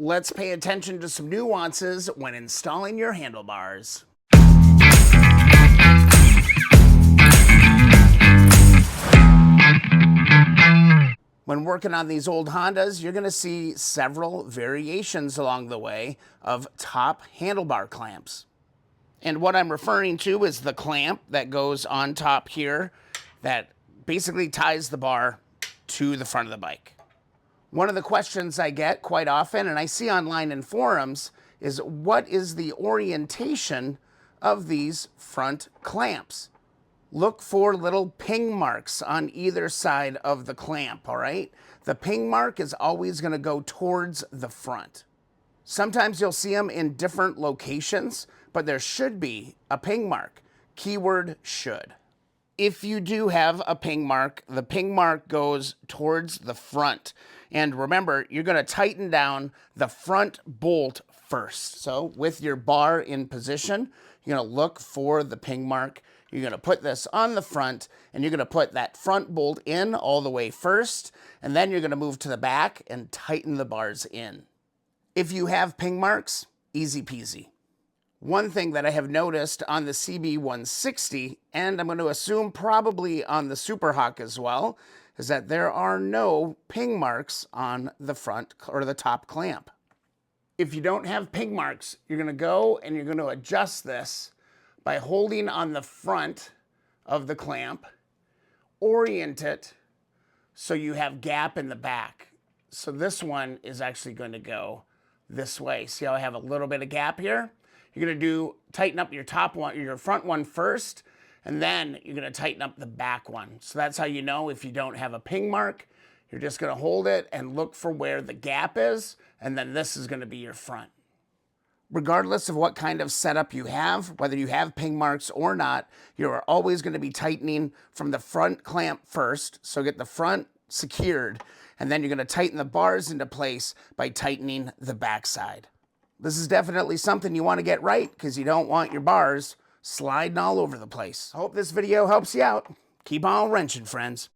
Let's pay attention to some nuances when installing your handlebars. When working on these old Hondas, you're going to see several variations along the way of top handlebar clamps. And what I'm referring to is the clamp that goes on top here that basically ties the bar to the front of the bike. One of the questions I get quite often, and I see online in forums, is what is the orientation of these front clamps? Look for little ping marks on either side of the clamp, all right? The ping mark is always going to go towards the front. Sometimes you'll see them in different locations, but there should be a ping mark. Keyword should. If you do have a ping mark, the ping mark goes towards the front. And remember, you're going to tighten down the front bolt first. So with your bar in position, you're going to look for the ping mark. You're going to put this on the front, and you're going to put that front bolt in all the way first, and then you're going to move to the back and tighten the bars in. If you have ping marks, easy peasy. One thing that I have noticed on the CB160, and I'm going to assume probably on the Super Hawk as well, is that there are no ping marks on the front or the top clamp. If you don't have ping marks, you're going to go and you're going to adjust this by holding on the front of the clamp, orient it so you have gap in the back. So this one is actually going to go this way. See how I have a little bit of gap here? You're going to tighten up your top one, your front one first, and then you're going to tighten up the back one. So that's how you know if you don't have a ping mark. You're just going to hold it and look for where the gap is, and then this is going to be your front. Regardless of what kind of setup you have, whether you have ping marks or not, you're always going to be tightening from the front clamp first. So get the front secured, and then you're going to tighten the bars into place by tightening the backside. This is definitely something you want to get right because you don't want your bars sliding all over the place. I hope this video helps you out. Keep on wrenching, friends.